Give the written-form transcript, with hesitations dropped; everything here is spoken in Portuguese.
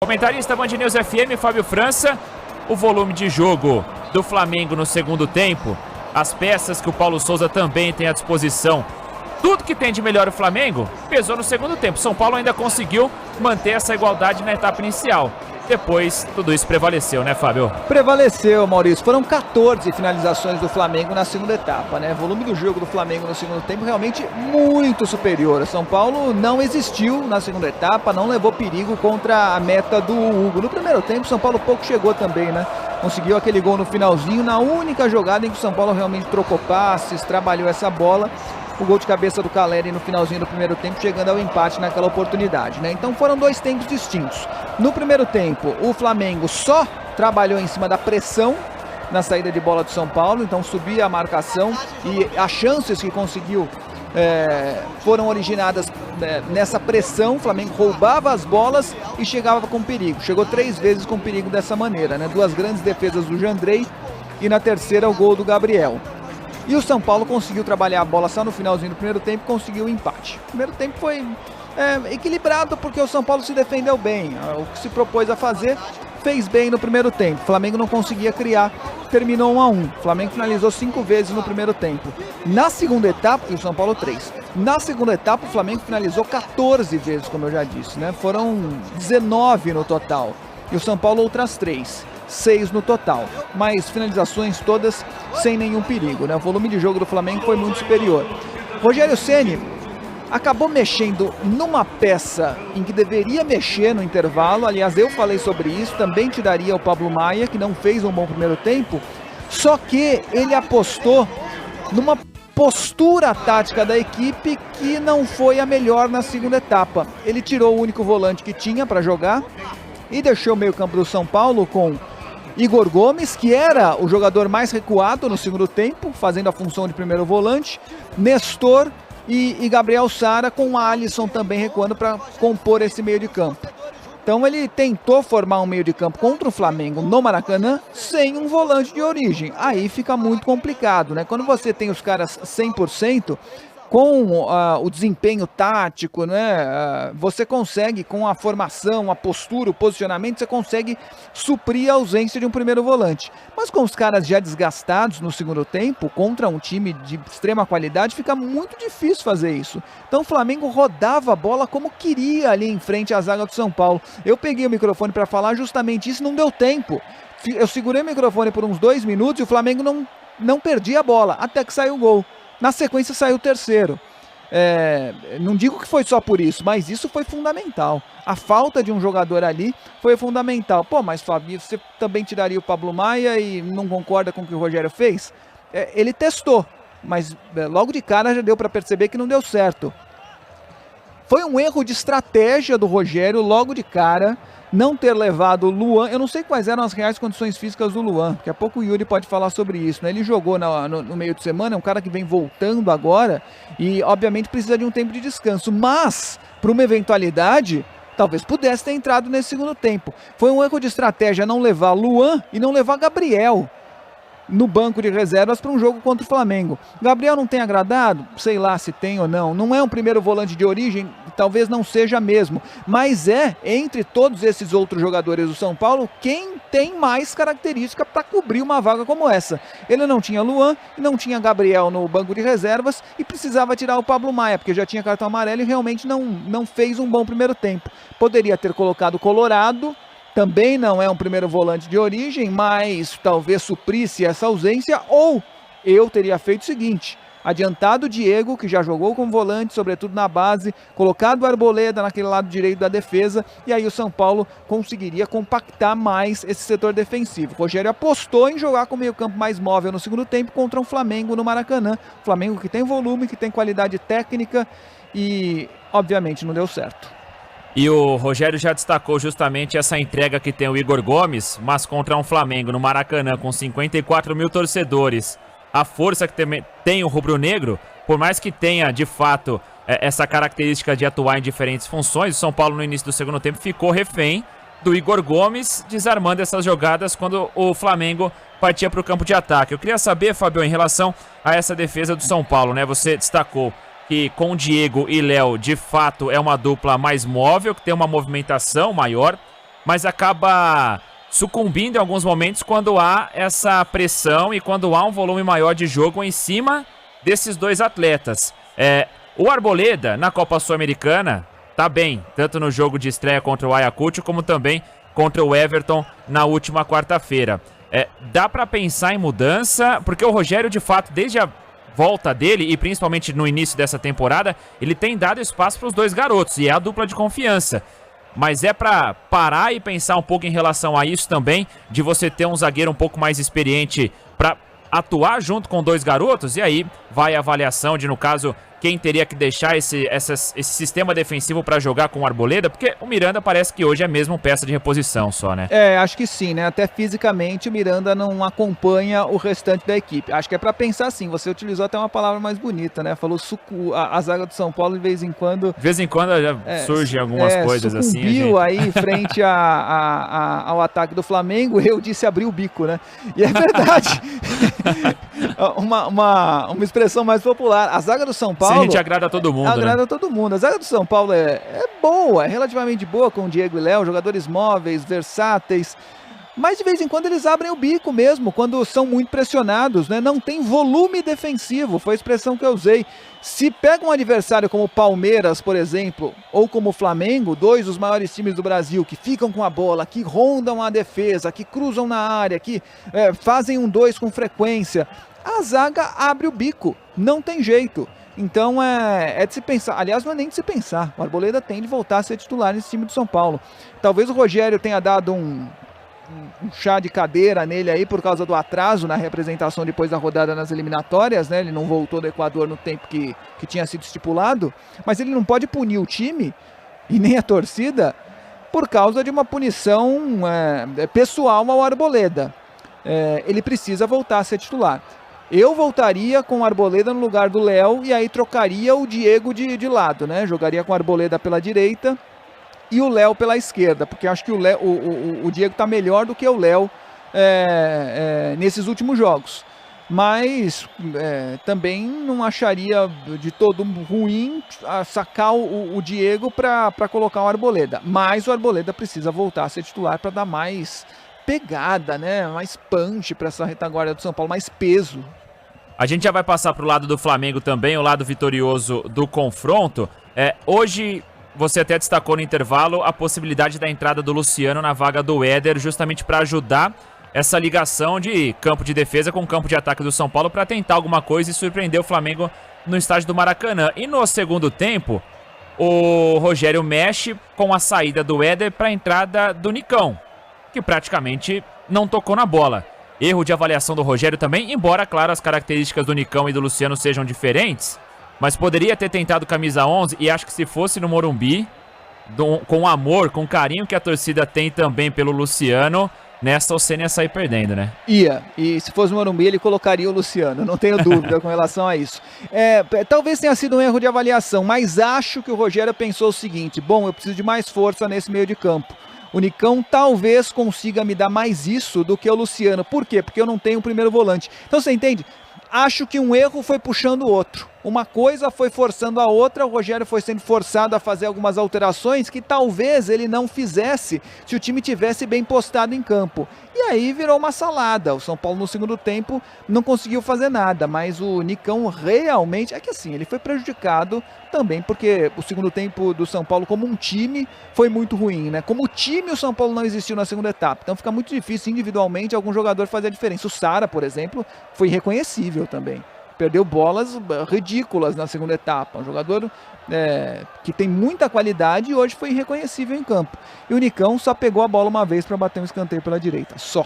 Comentarista Band News FM, Fábio França. O volume de jogo do Flamengo no segundo tempo, as peças que o Paulo Souza também tem à disposição, tudo que tem de melhor o Flamengo pesou no segundo tempo. São Paulo ainda conseguiu manter essa igualdade na etapa inicial. Depois, tudo isso prevaleceu, né, Fábio? Prevaleceu, Maurício. Foram 14 finalizações do Flamengo na segunda etapa, né? O volume do jogo do Flamengo no segundo tempo realmente muito superior. O São Paulo não existiu na segunda etapa, não levou perigo contra a meta do Hugo. No primeiro tempo, o São Paulo pouco chegou também, né? Conseguiu aquele gol no finalzinho, na única jogada em que o São Paulo realmente trocou passes, trabalhou essa bola. O gol de cabeça do Caleri no finalzinho do primeiro tempo, chegando ao empate naquela oportunidade, né? Então foram dois tempos distintos. No primeiro tempo, o Flamengo só trabalhou em cima da pressão na saída de bola do São Paulo, então subia a marcação e as chances que conseguiu foram originadas nessa pressão. O Flamengo roubava as bolas e chegava com perigo. Chegou 3 vezes com perigo dessa maneira, né? 2 grandes defesas do Jandrei e na terceira o gol do Gabriel. E o São Paulo conseguiu trabalhar a bola só no finalzinho do primeiro tempo e conseguiu o empate. O primeiro tempo foi equilibrado porque o São Paulo se defendeu bem. O que se propôs a fazer, fez bem no primeiro tempo. O Flamengo não conseguia criar, terminou 1-1. O Flamengo finalizou 5 vezes no primeiro tempo. Na segunda etapa, e o São Paulo 3. Na segunda etapa, o Flamengo finalizou 14 vezes, como eu já disse, né? Foram 19 no total. E o São Paulo outras 3. 6 no total, mas finalizações todas sem nenhum perigo, né? O volume de jogo do Flamengo foi muito superior. Rogério Ceni acabou mexendo numa peça em que deveria mexer no intervalo. Aliás, eu falei sobre isso, também tiraria o Pablo Maia, que não fez um bom primeiro tempo, só que ele apostou numa postura tática da equipe que não foi a melhor na segunda etapa. Ele tirou o único volante que tinha para jogar e deixou o meio-campo do São Paulo com Igor Gomes, que era o jogador mais recuado no segundo tempo, fazendo a função de primeiro volante, Nestor e Gabriel Sara, com o Alisson também recuando para compor esse meio de campo. Então ele tentou formar um meio de campo contra o Flamengo no Maracanã sem um volante de origem. Aí fica muito complicado, né? Quando você tem os caras 100%, com o desempenho tático, né? Você consegue, com a formação, a postura, o posicionamento, você consegue suprir a ausência de um primeiro volante. Mas com os caras já desgastados no segundo tempo, contra um time de extrema qualidade, fica muito difícil fazer isso. Então o Flamengo rodava a bola como queria ali em frente à zaga do São Paulo. Eu peguei o microfone para falar justamente isso, não deu tempo. Eu segurei o microfone por uns 2 minutos e o Flamengo não perdia a bola, até que saiu o gol. Na sequência saiu o terceiro. Não digo que foi só por isso, mas isso foi fundamental. A falta de um jogador ali foi fundamental. Pô, mas Fábio, você também tiraria o Pablo Maia e não concorda com o que o Rogério fez? Ele testou, mas logo de cara já deu para perceber que não deu certo. Foi um erro de estratégia do Rogério logo de cara não ter levado o Luan. Eu não sei quais eram as reais condições físicas do Luan. Daqui a pouco o Yuri pode falar sobre isso, né? Ele jogou no meio de semana, é um cara que vem voltando agora e obviamente precisa de um tempo de descanso. Mas, para uma eventualidade, talvez pudesse ter entrado nesse segundo tempo. Foi um erro de estratégia não levar Luan e não levar Gabriel no banco de reservas para um jogo contra o Flamengo. Gabriel não tem agradado? Sei lá se tem ou não. Não é um primeiro volante de origem, talvez não seja mesmo. Mas entre todos esses outros jogadores do São Paulo, quem tem mais característica para cobrir uma vaga como essa. Ele não tinha Luan e não tinha Gabriel no banco de reservas e precisava tirar o Pablo Maia, porque já tinha cartão amarelo e realmente não fez um bom primeiro tempo. Poderia ter colocado o Colorado, também não é um primeiro volante de origem, mas talvez suprisse essa ausência, ou eu teria feito o seguinte: adiantado o Diego, que já jogou como volante, sobretudo na base, colocado o Arboleda naquele lado direito da defesa, e aí o São Paulo conseguiria compactar mais esse setor defensivo. O Rogério apostou em jogar com o meio-campo mais móvel no segundo tempo contra um Flamengo no Maracanã. Flamengo que tem volume, que tem qualidade técnica e, obviamente, não deu certo. E o Rogério já destacou justamente essa entrega que tem o Igor Gomes, mas contra um Flamengo no Maracanã com 54 mil torcedores. A força que tem o rubro-negro, por mais que tenha de fato essa característica de atuar em diferentes funções, o São Paulo no início do segundo tempo ficou refém do Igor Gomes, desarmando essas jogadas quando o Flamengo partia para o campo de ataque. Eu queria saber, Fabio, em relação a essa defesa do São Paulo, né? Você destacou que com Diego e Léo, de fato, é uma dupla mais móvel, que tem uma movimentação maior. mas acaba sucumbindo em alguns momentos quando há essa pressão e quando há um volume maior de jogo em cima desses dois atletas. O Arboleda, na Copa Sul-Americana, tá bem, tanto no jogo de estreia contra o Ayacucho, como também contra o Everton na última quarta-feira. Dá para pensar em mudança, porque o Rogério, de fato, desde a volta dele, e principalmente no início dessa temporada, ele tem dado espaço para os dois garotos, e é a dupla de confiança. Mas é para parar e pensar um pouco em relação a isso também, de você ter um zagueiro um pouco mais experiente para atuar junto com dois garotos, e aí vai a avaliação de, no caso, quem teria que deixar esse sistema defensivo para jogar com o Arboleda, porque o Miranda parece que hoje é mesmo peça de reposição só, né? Acho que sim, né? Até fisicamente o Miranda não acompanha o restante da equipe. Acho que é para pensar assim, você utilizou até uma palavra mais bonita, né? Falou a zaga do São Paulo de vez em quando... De vez em quando já surgem algumas coisas assim. Sucumbiu aí frente ao ataque do Flamengo, eu disse abrir o bico, né? E é verdade. uma expressão mais popular. A zaga do São Paulo... A gente agrada a todo mundo, agrada a todo mundo. A zaga do São Paulo é boa, é relativamente boa com o Diego e Léo, jogadores móveis, versáteis, mas de vez em quando eles abrem o bico mesmo, quando são muito pressionados, né? Não tem volume defensivo, foi a expressão que eu usei. Se pega um adversário como o Palmeiras, por exemplo, ou como o Flamengo, dois dos maiores times do Brasil, que ficam com a bola, que rondam a defesa, que cruzam na área, que fazem 1-2 com frequência, a zaga abre o bico, não tem jeito. Então é de se pensar, aliás não é nem de se pensar, o Arboleda tem de voltar a ser titular nesse time do São Paulo. Talvez o Rogério tenha dado um chá de cadeira nele aí por causa do atraso na representação depois da rodada nas eliminatórias, né? Ele não voltou do Equador no tempo que tinha sido estipulado, mas ele não pode punir o time e nem a torcida por causa de uma punição pessoal ao Arboleda. Ele precisa voltar a ser titular. Eu voltaria com o Arboleda no lugar do Léo e aí trocaria o Diego de lado, né? Jogaria com o Arboleda pela direita e o Léo pela esquerda, porque acho que o Diego está melhor do que o Léo nesses últimos jogos. Mas também não acharia de todo ruim sacar o Diego para colocar o Arboleda. Mas o Arboleda precisa voltar a ser titular para dar mais pegada, né? Mais punch para essa retaguarda do São Paulo, mais peso. A gente já vai passar para o lado do Flamengo também, o lado vitorioso do confronto. Hoje você até destacou no intervalo a possibilidade da entrada do Luciano na vaga do Éder, justamente para ajudar essa ligação de campo de defesa com campo de ataque do São Paulo, para tentar alguma coisa e surpreender o Flamengo no estádio do Maracanã. E no segundo tempo, o Rogério mexe com a saída do Éder para a entrada do Nicão, que praticamente não tocou na bola. Erro de avaliação do Rogério também, embora, claro, as características do Nicão e do Luciano sejam diferentes, mas poderia ter tentado camisa 11, e acho que se fosse no Morumbi, com o amor, com o carinho que a torcida tem também pelo Luciano, nessa o Ceni ia sair perdendo, né? E se fosse no Morumbi ele colocaria o Luciano, não tenho dúvida com relação a isso. Talvez tenha sido um erro de avaliação, mas acho que o Rogério pensou o seguinte: bom, eu preciso de mais força nesse meio de campo. O Nicão talvez consiga me dar mais isso do que o Luciano. Por quê? Porque eu não tenho o primeiro volante. Então você entende? Acho que um erro foi puxando o outro. Uma coisa foi forçando a outra, o Rogério foi sendo forçado a fazer algumas alterações que talvez ele não fizesse se o time tivesse bem postado em campo. E aí virou uma salada. O São Paulo no segundo tempo não conseguiu fazer nada, mas o Nicão realmente... É que assim, ele foi prejudicado também porque o segundo tempo do São Paulo como um time foi muito ruim, né? Como time o São Paulo não existiu na segunda etapa, então fica muito difícil individualmente algum jogador fazer a diferença. O Sara, por exemplo, foi irreconhecível também. Perdeu bolas ridículas na segunda etapa. Um jogador que tem muita qualidade e hoje foi irreconhecível em campo. E o Nicão só pegou a bola uma vez para bater um escanteio pela direita. Só.